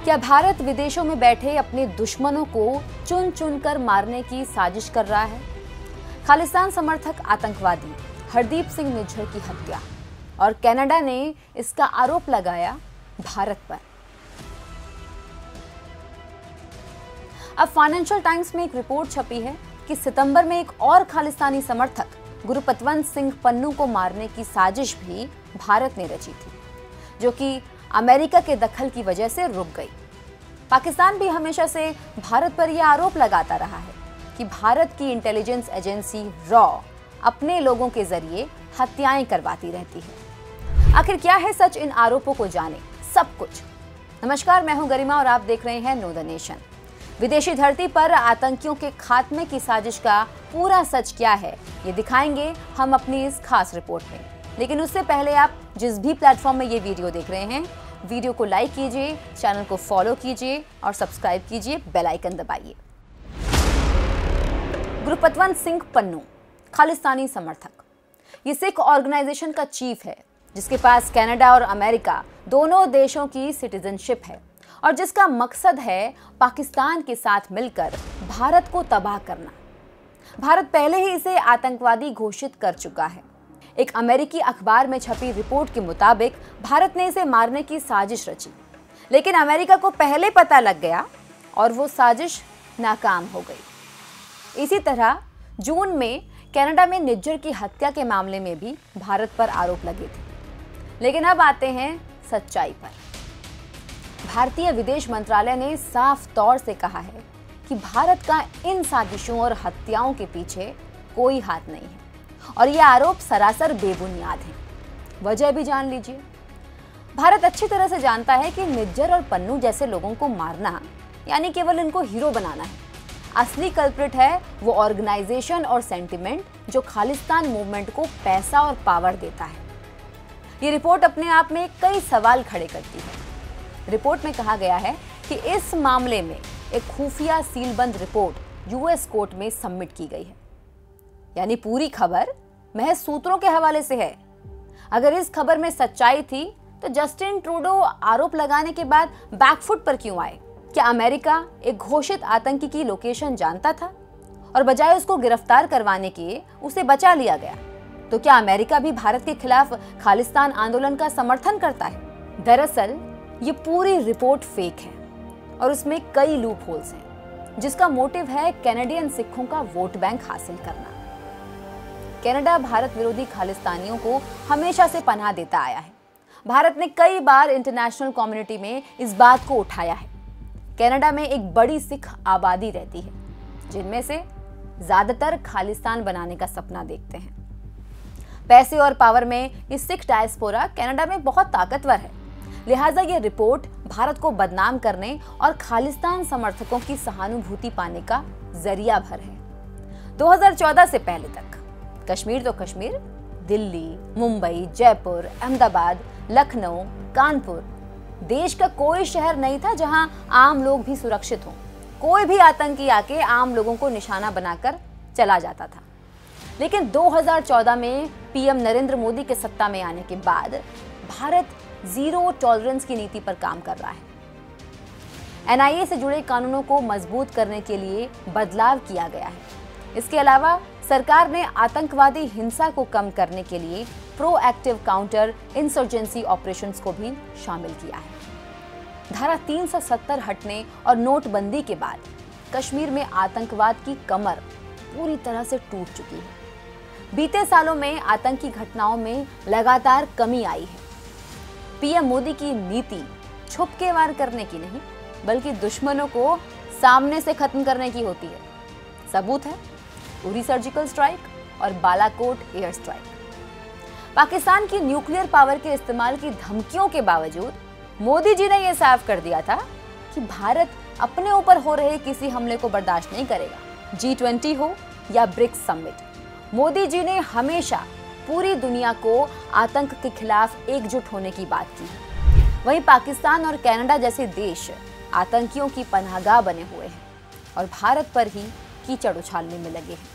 क्या भारत विदेशों में बैठे अपने दुश्मनों को चुन चुनकर मारने की साजिश कर रहा है? खालिस्तान समर्थक आतंकवादी हरदीप सिंह निज्जर की हत्या और कनाडा ने इसका आरोप लगाया भारत पर। अब फाइनेंशियल टाइम्स में एक रिपोर्ट छपी है कि सितंबर में एक और खालिस्तानी समर्थक गुरपतवंत सिंह पन्नू को मारने की साजिश भी भारत ने रची थी, जो कि अमेरिका के दखल की वजह से रुक गई। पाकिस्तान भी हमेशा से भारत पर यह आरोप लगाता रहा है कि भारत की इंटेलिजेंस एजेंसी रॉ अपने लोगों के जरिए हत्याएं करवाती रहती है। आखिर क्या है सच इन आरोपों को जाने सब कुछ। नमस्कार, मैं हूं गरिमा और आप देख रहे हैं नो द नेशन। विदेशी धरती पर आतंकियों के खात्मे की साजिश का पूरा सच क्या है, ये दिखाएंगे हम अपनी इस खास रिपोर्ट में। लेकिन उससे पहले आप जिस भी प्लेटफॉर्म में ये वीडियो देख रहे हैं, वीडियो को लाइक कीजिए, चैनल को फॉलो कीजिए और सब्सक्राइब कीजिए, बेल आइकन दबाइए। गुरपतवंत सिंह पन्नू खालिस्तानी समर्थक, ये सिख ऑर्गेनाइजेशन का चीफ है जिसके पास कनाडा और अमेरिका दोनों देशों की सिटीजनशिप है और जिसका मकसद है पाकिस्तान के साथ मिलकर भारत को तबाह करना। भारत पहले ही इसे आतंकवादी घोषित कर चुका है। एक अमेरिकी अखबार में छपी रिपोर्ट के मुताबिक भारत ने इसे मारने की साजिश रची, लेकिन अमेरिका को पहले पता लग गया और वो साजिश नाकाम हो गई। इसी तरह जून में कनाडा में निज्जर की हत्या के मामले में भी भारत पर आरोप लगे थे। लेकिन अब आते हैं सच्चाई पर। भारतीय विदेश मंत्रालय ने साफ तौर से कहा है कि भारत का इन साजिशों और हत्याओं के पीछे कोई हाथ नहीं है और ये आरोप सरासर बेबुनियाद हैं। वजह भी जान लीजिए। भारत अच्छी तरह से जानता है कि निज्जर और पन्नू जैसे लोगों को मारना यानी केवल इनको हीरो बनाना है। असली कल्प्रिट है वो ऑर्गेनाइजेशन और सेंटिमेंट जो खालिस्तान मूवमेंट को पैसा और पावर देता है। ये रिपोर्ट अपने आप में कई सवाल खड़े करती है। रिपोर्ट में कहा गया है कि इस मामले में एक खुफिया सीलबंद रिपोर्ट यूएस कोर्ट में सबमिट की गई है, यानी पूरी खबर महज सूत्रों के हवाले से है। अगर इस खबर में सच्चाई थी तो जस्टिन ट्रूडो आरोप लगाने के बाद बैकफुट पर क्यों आए? क्या अमेरिका एक घोषित आतंकी की लोकेशन जानता था और बजाय उसको गिरफ्तार करवाने के उसे बचा लिया गया? तो क्या अमेरिका भी भारत के खिलाफ खालिस्तान आंदोलन का समर्थन करता है? दरअसल ये पूरी रिपोर्ट फेक है और उसमें कई लूप होल्स हैं, जिसका मोटिव है कैनेडियन सिखों का वोट बैंक हासिल करना। कनाडा भारत विरोधी खालिस्तानियों को हमेशा से पनाह देता आया है। भारत ने कई बार इंटरनेशनल कम्युनिटी में इस बात को उठाया है। कनाडा में एक बड़ी सिख आबादी रहती है, जिनमें से ज्यादातर खालिस्तान बनाने का सपना देखते हैं। पैसे और पावर में ये सिख डायस्पोरा कनाडा में बहुत ताकतवर है, लिहाजा ये रिपोर्ट भारत को बदनाम करने और खालिस्तान समर्थकों की सहानुभूति पाने का जरिया भर है। 2014 से पहले तक कश्मीर तो कश्मीर, दिल्ली, मुंबई, जयपुर, अहमदाबाद, लखनऊ, कानपुर, देश का कोई शहर नहीं था जहां आम लोग भी सुरक्षित हों। कोई भी आतंकी आके आम लोगों को निशाना बनाकर चला जाता था। लेकिन 2014 में पीएम नरेंद्र मोदी के सत्ता में आने के बाद भारत जीरो टॉलरेंस की नीति पर काम कर रहा है। एनआईए से जुड़े कानूनों को मजबूत करने के लिए बदलाव किया गया है। इसके अलावा सरकार ने आतंकवादी हिंसा को कम करने के लिए प्रोएक्टिव काउंटर इंसर्जेंसी ऑपरेशंस को भी शामिल किया है। धारा 370 हटने और नोटबंदी के बाद कश्मीर में आतंकवाद की कमर पूरी तरह से टूट चुकी है। बीते सालों में आतंकी घटनाओं में लगातार कमी आई है। पीएम मोदी की नीति छुप के वार करने की नहीं, बल्कि दुश्मनों को सामने से खत्म करने की होती है। सबूत है उरी सर्जिकल स्ट्राइक और बालाकोट एयर स्ट्राइक। पाकिस्तान की न्यूक्लियर पावर के इस्तेमाल की धमकियों के बावजूद मोदी जी ने यह साफ कर दिया था कि भारत अपने ऊपर हो रहे किसी हमले को बर्दाश्त नहीं करेगा। G20 हो या ब्रिक्स समिट, मोदी जी ने हमेशा पूरी दुनिया को आतंक के खिलाफ एकजुट होने की बात की। वहीं पाकिस्तान और कनाडा जैसे देश आतंकियों की पनाहगाह बने हुए हैं और भारत पर ही कीचड़ उछालने में लगे हैं।